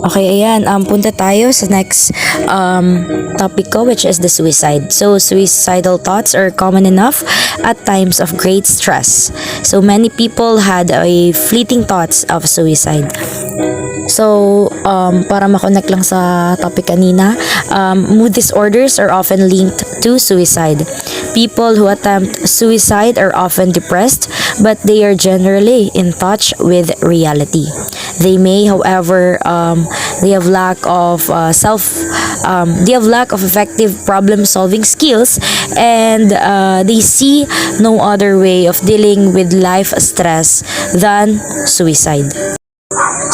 Okay, ayan. Punta tayo sa next topic ko, which is the suicide. So, suicidal thoughts are common enough at times of great stress. So, many people had a fleeting thoughts of suicide. So, para makonect lang sa topic kanina, mood disorders are often linked to suicide. People who attempt suicide are often depressed, but they are generally in touch with reality. They may, however, they have lack of effective problem-solving skills, and they see no other way of dealing with life stress than suicide.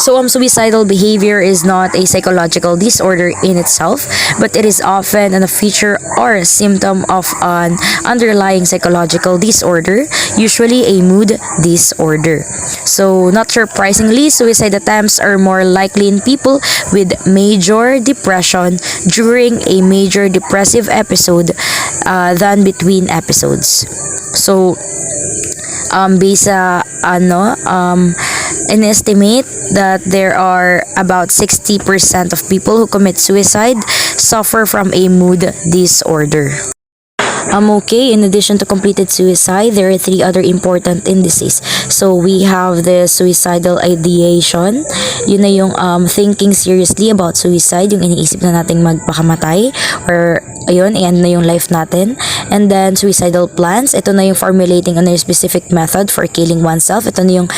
So, suicidal behavior is not a psychological disorder in itself, but it is often a feature or a symptom of an underlying psychological disorder, usually a mood disorder. So, not surprisingly, suicide attempts are more likely in people with major depression during a major depressive episode than between episodes. So, based sa estimate that there are about 60% of people who commit suicide suffer from a mood disorder. Okay, in addition to completed suicide, there are three other important indices. So, we have the suicidal ideation. Yun na yung thinking seriously about suicide, yung iniisip na nating magpakamatay, or ayun, end na yung life natin. And then, suicidal plans. Ito na yung formulating on a specific method for killing oneself. Ito na yung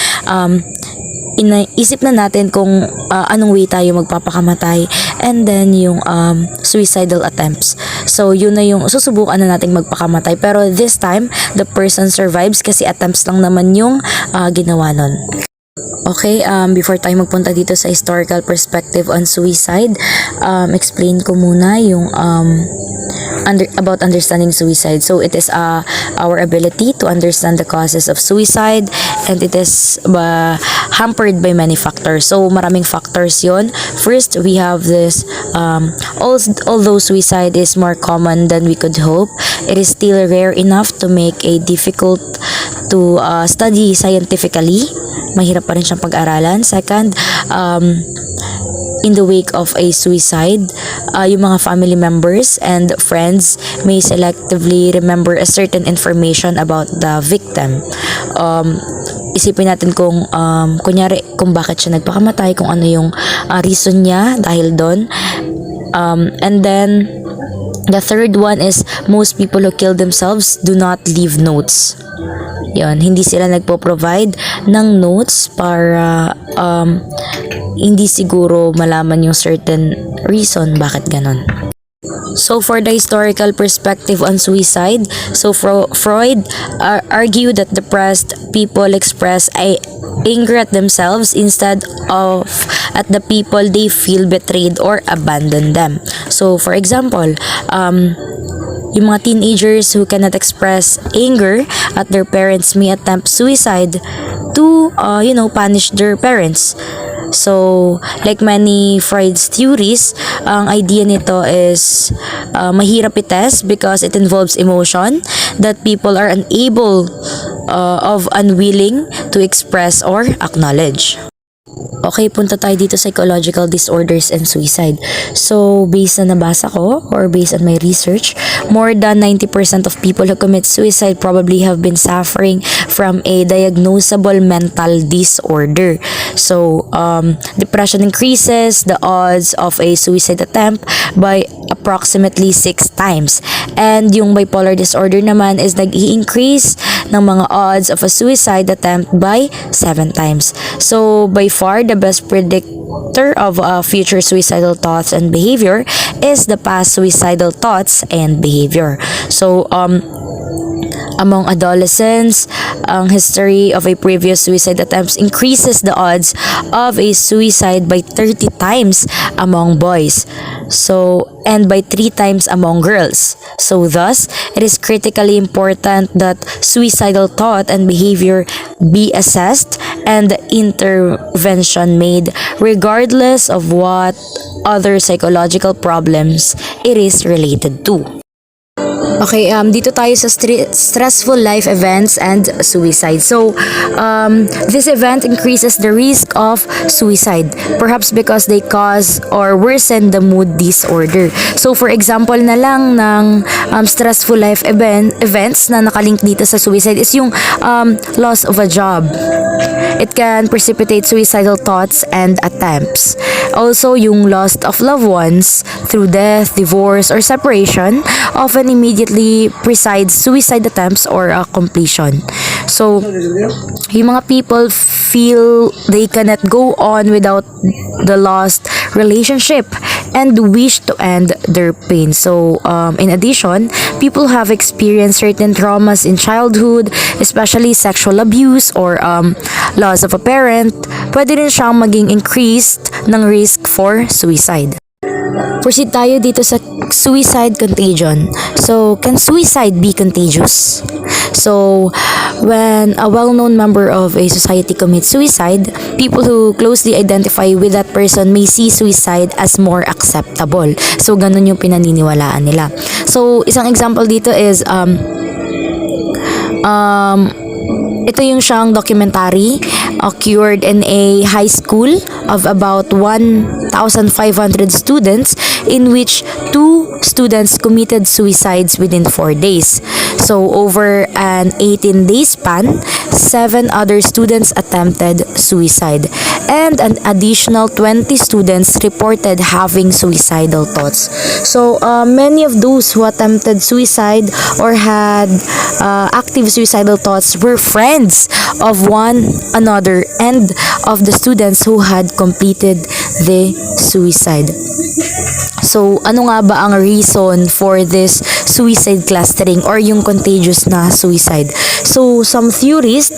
inaisip na natin kung anong way tayo magpapakamatay. And then yung suicidal attempts. So yun na yung susubukan na nating magpakamatay, pero this time the person survives kasi attempts lang naman yung ginawa nun. Okay, before tayo magpunta dito sa historical perspective on suicide, explain ko muna yung about understanding suicide. So it is our ability to understand the causes of suicide, and it is hampered by many factors. So maraming factors yon. First, we have this although suicide is more common than we could hope, it is still rare enough to make a difficult to study scientifically. Mahirap pa rin siyang pag-aralan. Second, in the wake of a suicide, yung mga family members and friends may selectively remember a certain information about the victim. Isipin natin kung kunyari kung bakit siya nagpakamatay, kung ano yung reason niya dahil doon. And then the third one is most people who kill themselves do not leave notes. Yun, hindi sila nagpo-provide ng notes para hindi siguro malaman yung certain reason bakit ganon. So for the historical perspective on suicide, so Freud argued that depressed people express anger at themselves instead of at the people they feel betrayed or abandoned them. So for example, yung mga teenagers who cannot express anger at their parents may attempt suicide to punish their parents. So, like many Freud's theories, ang idea nito is mahirap i-test because it involves emotion that people are unable of unwilling to express or acknowledge. Okay, punta tayo dito sa psychological disorders and suicide. So, based na nabasa ko or based on my research, more than 90% of people who commit suicide probably have been suffering from a diagnosable mental disorder. So, depression increases the odds of a suicide attempt by approximately 6 times. And yung bipolar disorder naman is nag-i-increase ng mga odds of a suicide attempt by 7 times. So, by far, the best predictor of future suicidal thoughts and behavior is the past suicidal thoughts and behavior. So, among adolescents, ang history of a previous suicide attempts increases the odds of a suicide by 30 times among boys. So, and by 3 times among girls. So, thus, it is critically important that suicidal thought and behavior be assessed and intervention made regardless of what other psychological problems it is related to. Okay, dito tayo sa stressful life events and suicide. So, this event increases the risk of suicide, perhaps because they cause or worsen the mood disorder. So, for example na lang ng stressful life events na nakalink dito sa suicide is yung loss of a job. It can precipitate suicidal thoughts and attempts. Also, yung loss of loved ones through death, divorce, or separation often immediately precedes suicide attempts or completion. So, yung mga people feel they cannot go on without the lost relationship and wish to end their pain. So, in addition, people have experienced certain traumas in childhood, especially sexual abuse or loss of a parent. Pwede rin siyang maging increased ng risk for suicide. Proceed tayo dito sa suicide contagion. So, can suicide be contagious? So, when a well-known member of a society commits suicide, people who closely identify with that person may see suicide as more acceptable. So, ganun yung pinaniniwalaan nila. So, isang example dito is ito yung siyang documentary occurred in a high school of about 1,500 students in which 2 students committed suicides within 4 days. So over an 18-day span, 7 other students attempted suicide and an additional 20 students reported having suicidal thoughts. So many of those who attempted suicide or had active suicidal thoughts were friends of one another and of the students who had completed the suicide. So, ano nga ba ang reason for this suicide clustering or yung contagious na suicide? So, some theorists,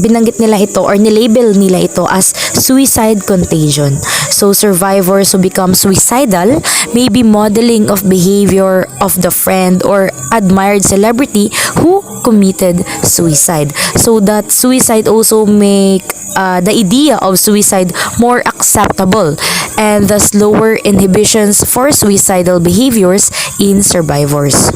binanggit nila ito or nilabel nila ito as suicide contagion. So, survivors who become suicidal may be modeling of behavior of the friend or admired celebrity who committed suicide. So, that suicide also make the idea of suicide more acceptable and thus lower inhibitions for suicidal behaviors in survivors.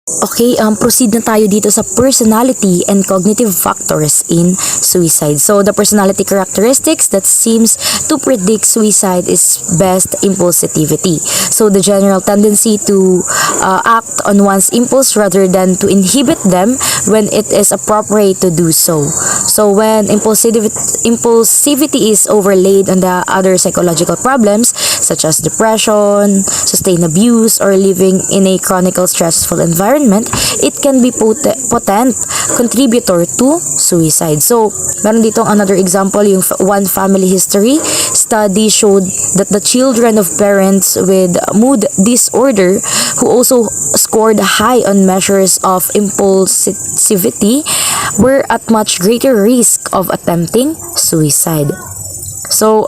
Okay, proceed na tayo dito sa personality and cognitive factors in suicide. So, the personality characteristics that seems to predict suicide is best impulsivity. So, the general tendency to act on one's impulse rather than to inhibit them when it is appropriate to do so. So, when impulsivity is overlaid on the other psychological problems such as depression, sustained abuse, or living in a chronic stressful environment, it can be potent contributor to suicide. So, meron dito another example, yung one family history study showed that the children of parents with mood disorder who also scored high on measures of impulsivity were at much greater risk of attempting suicide. So,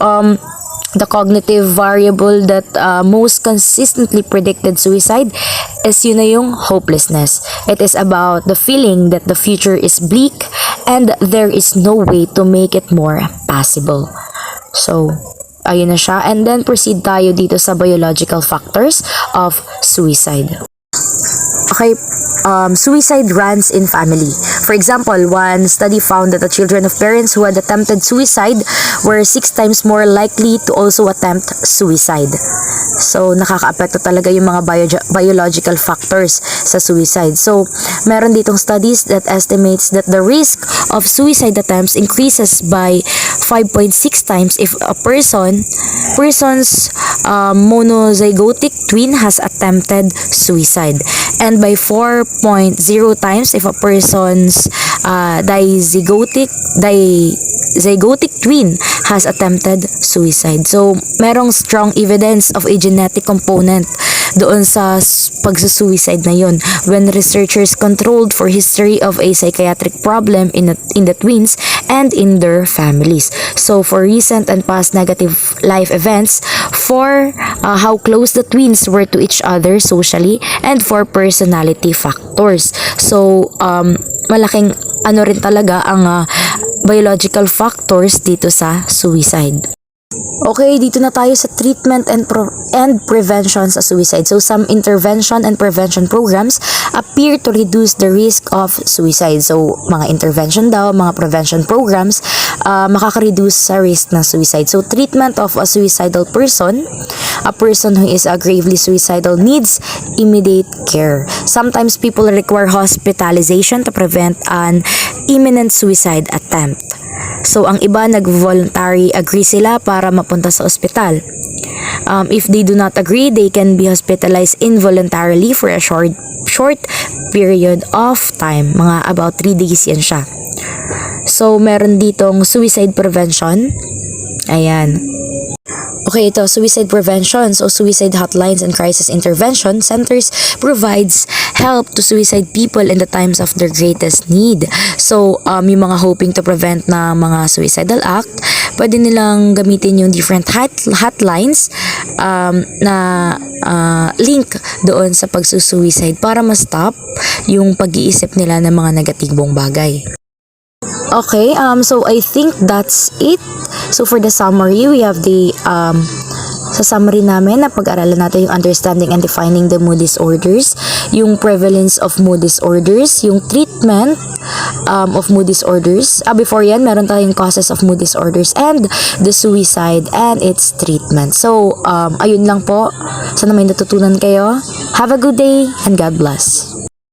the cognitive variable that most consistently predicted suicide is yun na yung hopelessness. It is about the feeling that the future is bleak and there is no way to make it more possible. So, ayun na siya. And then proceed tayo dito sa biological factors of suicide. Okay, suicide runs in family. For example, one study found that the children of parents who had attempted suicide were 6 times more likely to also attempt suicide. So, nakaka-apekto talaga yung mga biological factors sa suicide. So, meron ditong studies that estimates that the risk of suicide attempts increases by 5.6 times if a person's monozygotic twin has attempted suicide, and by 4.0 times if a person's dizygotic twin has attempted suicide. So, merong strong evidence of a genetic component doon sa pagsusuicide na yun when researchers controlled for history of a psychiatric problem in the twins and in their families. So, for recent and past negative life events, for how close the twins were to each other socially, and for personality factors. So, malaking rin talaga ang biological factors dito sa suicide. Okay, dito na tayo sa treatment and prevention sa suicide. So, some intervention and prevention programs appear to reduce the risk of suicide. So, mga intervention daw, mga prevention programs, makaka-reduce sa risk ng suicide. So, treatment of a suicidal person, a person who is gravely suicidal needs immediate care. Sometimes people require hospitalization to prevent an imminent suicide attempt. So, ang iba nag-voluntary agree sila para mapunta sa ospital. If they do not agree, they can be hospitalized involuntarily for a short period of time. Mga about 3 days yan siya. So, meron ditong suicide prevention. Ayan. Okay, ito, suicide prevention. So, suicide hotlines and crisis intervention centers provides help to suicide people in the times of their greatest need. So, yung mga hoping to prevent na mga suicidal act, pwede nilang gamitin yung different hotlines na link doon sa pagsusuicide para ma-stop yung pag-iisip nila ng mga negatibong bagay. Okay, so I think that's it. So for the summary, we have the sa summary namin na pag-aralan natin yung understanding and defining the mood disorders, yung prevalence of mood disorders, yung treatment of mood disorders. Before yan, meron tayong causes of mood disorders and the suicide and its treatment. So, ayun lang po. Sana may natutunan kayo. Have a good day and God bless.